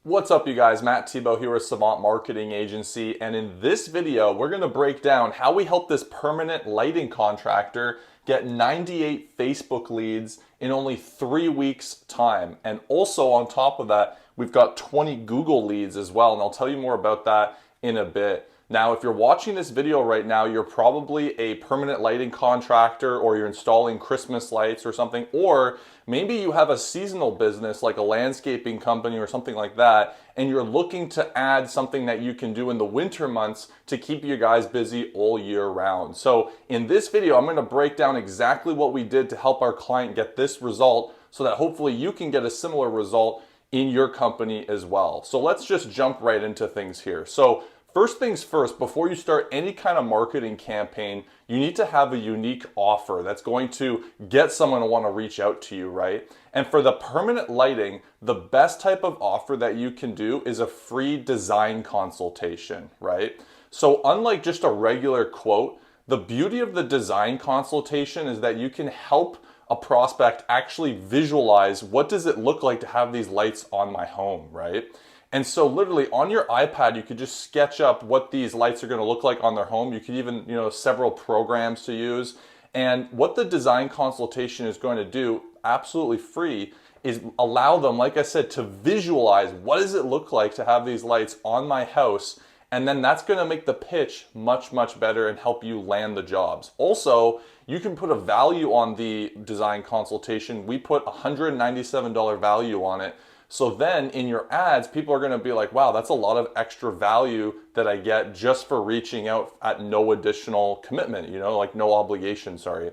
What's up, you guys? Matt Thibeau here with Savant Marketing Agency, and in this video we're going to break down how we help this permanent lighting contractor get 98 Facebook leads in only 3 weeks time. And also on top of that, we've got 20 Google leads as well, and I'll tell you more about that in a bit. Now, if you're watching this video right now, you're probably a permanent lighting contractor, or you're installing Christmas lights or something, or maybe you have a seasonal business like a landscaping company or something like that, and you're looking to add something that you can do in the winter months to keep you guys busy all year round. So in this video, I'm going to break down exactly what we did to help our client get this result so that hopefully you can get a similar result in your company as well. So let's just jump right into things here. So first things first, before you start any kind of marketing campaign, you need to have a unique offer that's going to get someone to want to reach out to you, right? And for the permanent lighting, the best type of offer that you can do is a free design consultation, right? So unlike just a regular quote, the beauty of the design consultation is that you can help a prospect actually visualize what does it look like to have these lights on my home, right? And so literally on your iPad, you could just sketch up what these lights are going to look like on their home. You could even, several programs to use. And what the design consultation is going to do, absolutely free, is allow them, like I said, to visualize what does it look like to have these lights on my house. And then that's going to make the pitch much, much better and help you land the jobs. Also, you can put a value on the design consultation. We put $197 value on it. So then in your ads, people are going to be like, wow, that's a lot of extra value that I get just for reaching out at no additional commitment, like no obligation, sorry.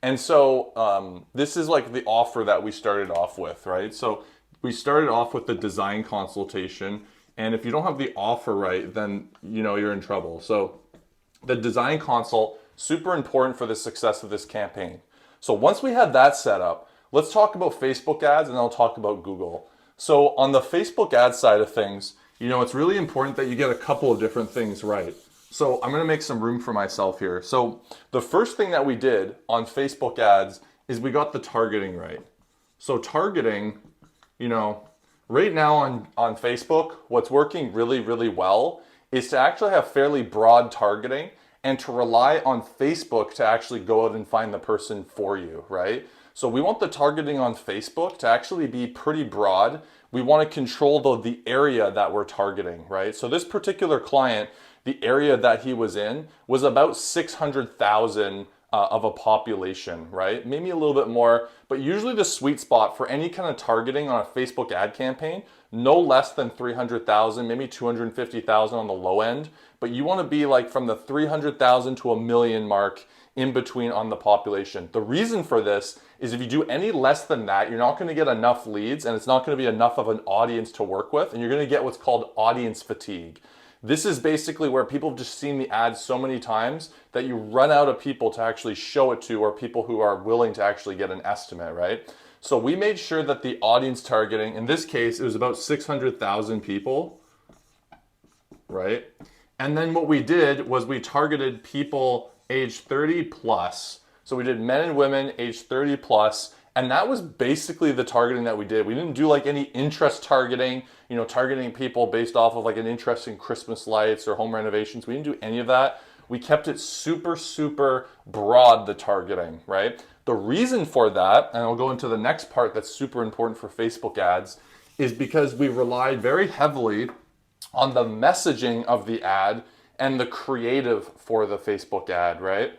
And so this is like the offer that we started off with, right? So we started off with the design consultation. And if you don't have the offer right, then you're in trouble. So the design consult, super important for the success of this campaign. So once we have that set up, let's talk about Facebook ads and then I'll talk about Google. So on the Facebook ad side of things, it's really important that you get a couple of different things right. So I'm going to make some room for myself here. So the first thing that we did on Facebook ads is we got the targeting right. So targeting, right now on Facebook, what's working really, really well is to actually have fairly broad targeting and to rely on Facebook to actually go out and find the person for you, right? So we want the targeting on Facebook to actually be pretty broad. We want to control the area that we're targeting, right? So this particular client, the area that he was in was about 600,000 of a population, right? Maybe a little bit more, but usually the sweet spot for any kind of targeting on a Facebook ad campaign, no less than 300,000, maybe 250,000 on the low end, but you want to be like from the 300,000 to a million mark in between on the population. The reason for this is if you do any less than that, you're not going to get enough leads and it's not going to be enough of an audience to work with, and you're going to get what's called audience fatigue. This is basically where people have just seen the ads so many times that you run out of people to actually show it to, or people who are willing to actually get an estimate, right? So we made sure that the audience targeting, in this case, it was about 600,000 people, right? And then what we did was we targeted people age 30 plus. So we did men and women age 30 plus, and that was basically the targeting that we did. We didn't do like any interest targeting, targeting people based off of like an interest in Christmas lights or home renovations. We didn't do any of that. We kept it super, super broad, the targeting, right? The reason for that, and I'll go into the next part that's super important for Facebook ads, is because we relied very heavily on the messaging of the ad and the creative for the Facebook ad, right?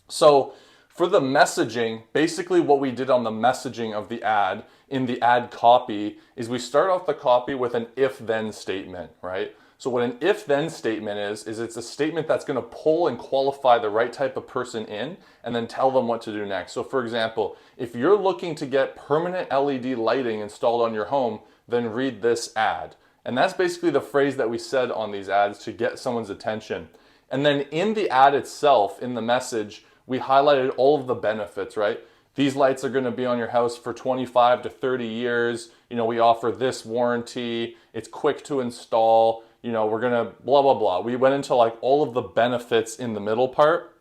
So for the messaging, basically what we did on the messaging of the ad in the ad copy is we start off the copy with an if-then statement, right? So what an if-then statement is it's a statement that's going to pull and qualify the right type of person in and then tell them what to do next. So for example, if you're looking to get permanent LED lighting installed on your home, then read this ad. And that's basically the phrase that we said on these ads to get someone's attention. And then in the ad itself, in the message, we highlighted all of the benefits, right? These lights are going to be on your house for 25 to 30 years. We offer this warranty. It's quick to install. We're going to blah, blah, blah. We went into like all of the benefits in the middle part.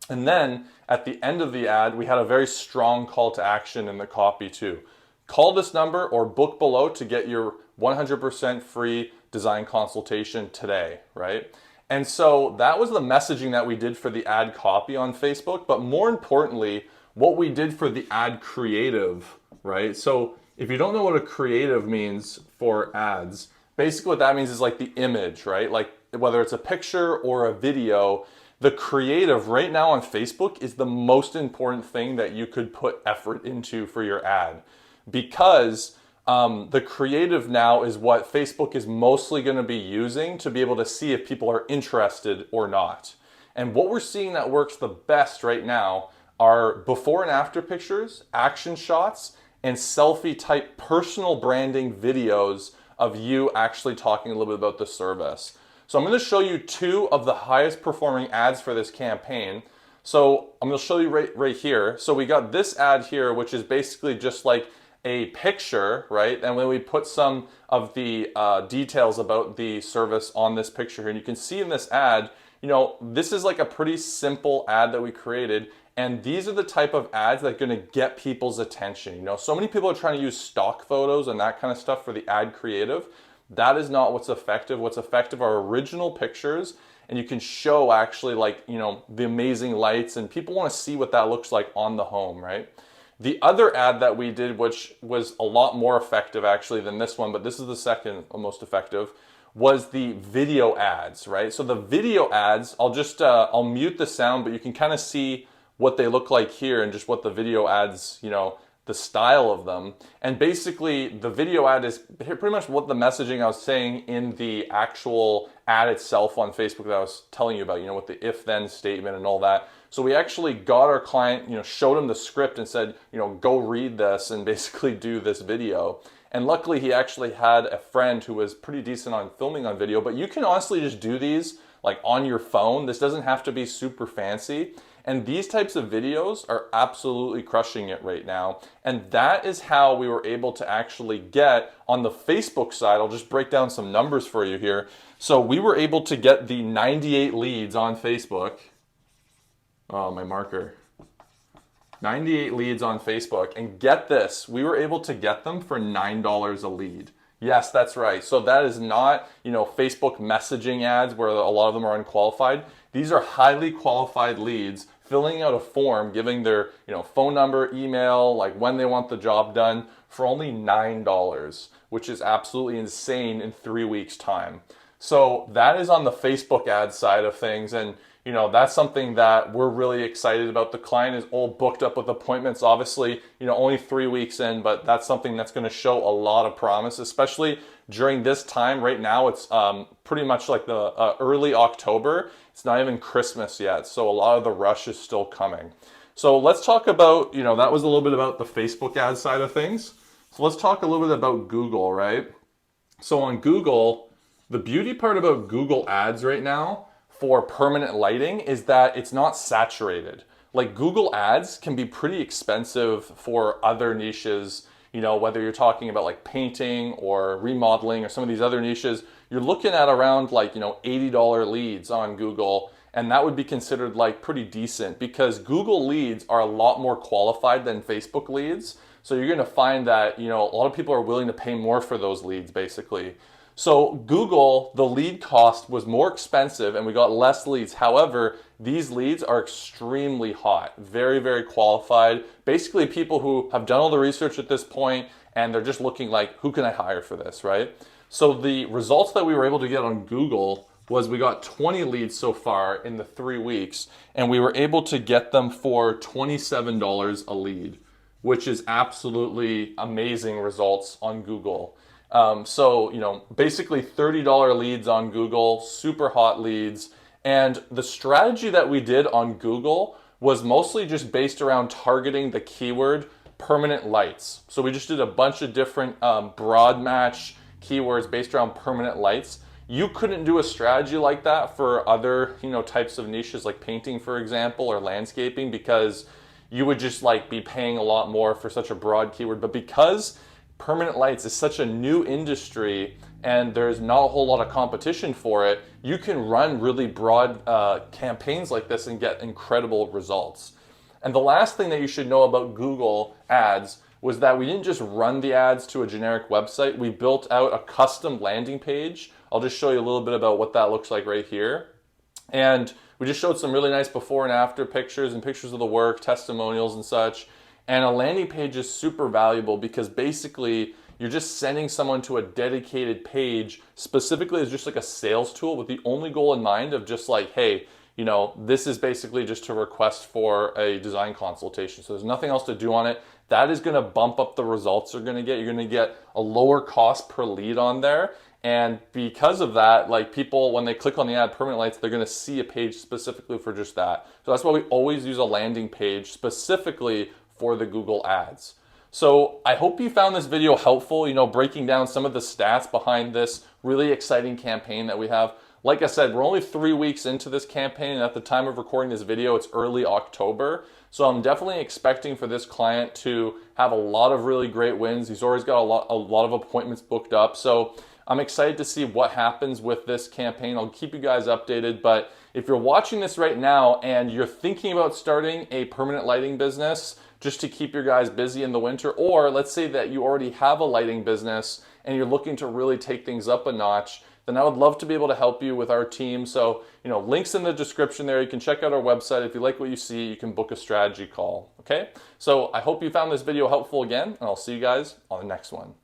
And then at the end of the ad, we had a very strong call to action in the copy too. Call this number or book below to get your 100% free design consultation today, right? And so that was the messaging that we did for the ad copy on Facebook, but more importantly, what we did for the ad creative, right? So if you don't know what a creative means for ads, basically what that means is like the image, right? Like whether it's a picture or a video, the creative right now on Facebook is the most important thing that you could put effort into for your ad, because the creative now is what Facebook is mostly going to be using to be able to see if people are interested or not. And what we're seeing that works the best right now are before and after pictures, action shots, and selfie type personal branding videos of you actually talking a little bit about the service. So I'm going to show you two of the highest performing ads for this campaign. So I'm going to show you right here. So we got this ad here, which is basically just like a picture, right? And when we put some of the details about the service on this picture here, and you can see in this ad, you know, this is like a pretty simple ad that we created. And these are the type of ads that are going to get people's attention. You know, so many people are trying to use stock photos and that kind of stuff for the ad creative. That is not what's effective. What's effective are original pictures, and you can show actually like, you know, the amazing lights, and people want to see what that looks like on the home, right? The other ad that we did, which was a lot more effective actually than this one, but this is the second most effective, was the video ads, right? So the video ads, I'll mute the sound, but you can kind of see what they look like here and just what the video ads, you know, the style of them. And basically the video ad is pretty much what the messaging I was saying in the actual ad itself on Facebook that I was telling you about, you know, with the if-then statement and all that. So we actually got our client, you know, showed him the script and said, you know, go read this and basically do this video. And luckily he actually had a friend who was pretty decent on filming on video, but you can honestly just do these like on your phone. This doesn't have to be super fancy. And these types of videos are absolutely crushing it right now. And that is how we were able to actually get on the Facebook side. I'll just break down some numbers for you here. So we were able to get the 98 leads on Facebook. Oh, my marker. 98 leads on Facebook. And get this, we were able to get them for $9 a lead. Yes, that's right. So that is not, you know, Facebook messaging ads where a lot of them are unqualified. These are highly qualified leads filling out a form, giving their, you know, phone number, email, like when they want the job done for only $9, which is absolutely insane in 3 weeks time. So that is on the Facebook ad side of things. And, you know, that's something that we're really excited about. The client is all booked up with appointments, obviously, you know, only 3 weeks in, but that's something that's going to show a lot of promise, especially during this time. Right now, it's pretty much like the early October. It's not even Christmas yet, so a lot of the rush is still coming. So let's talk about, you know, that was a little bit about the Facebook ad side of things. So let's talk a little bit about Google, right? So on Google, the beauty part about Google ads right now for permanent lighting is that it's not saturated. Like Google ads can be pretty expensive for other niches, you know, whether you're talking about like painting or remodeling or some of these other niches, you're looking at around like, you know, $80 leads on Google. And that would be considered like pretty decent because Google leads are a lot more qualified than Facebook leads. So you're going to find that, you know, a lot of people are willing to pay more for those leads basically. So Google, the lead cost was more expensive and we got less leads. However, these leads are extremely hot, very, very qualified. Basically people who have done all the research at this point and they're just looking like, who can I hire for this, right? So the results that we were able to get on Google was we got 20 leads so far in the 3 weeks and we were able to get them for $27 a lead, which is absolutely amazing results on Google. So, you know, basically $30 leads on Google, super hot leads. And the strategy that we did on Google was mostly just based around targeting the keyword permanent lights. So we just did a bunch of different broad match keywords based around permanent lights. You couldn't do a strategy like that for other, you know, types of niches like painting, for example, or landscaping, because you would just like be paying a lot more for such a broad keyword. But because permanent lights is such a new industry and there's not a whole lot of competition for it, you can run really broad campaigns like this and get incredible results. And the last thing that you should know about Google ads, was that we didn't just run the ads to a generic website. We built out a custom landing page. I'll just show you a little bit about what that looks like right here. And we just showed some really nice before and after pictures and pictures of the work, testimonials and such. And a landing page is super valuable because basically you're just sending someone to a dedicated page specifically as just like a sales tool with the only goal in mind of just like, hey, you know, this is basically just a request for a design consultation. So there's nothing else to do on it. That is going to bump up the results you're going to get. You're going to get a lower cost per lead on there. And because of that, like people, when they click on the ad permanent lights, they're going to see a page specifically for just that. So that's why we always use a landing page specifically for the Google ads. So I hope you found this video helpful, you know, breaking down some of the stats behind this really exciting campaign that we have. Like I said, we're only 3 weeks into this campaign, and at the time of recording this video, it's early October. So I'm definitely expecting for this client to have a lot of really great wins. He's always got a lot of appointments booked up. So I'm excited to see what happens with this campaign. I'll keep you guys updated, but if you're watching this right now and you're thinking about starting a permanent lighting business just to keep your guys busy in the winter, or let's say that you already have a lighting business and you're looking to really take things up a notch, then I would love to be able to help you with our team. So, you know, links in the description there. You can check out our website. If you like what you see, you can book a strategy call, okay? So I hope you found this video helpful again, and I'll see you guys on the next one.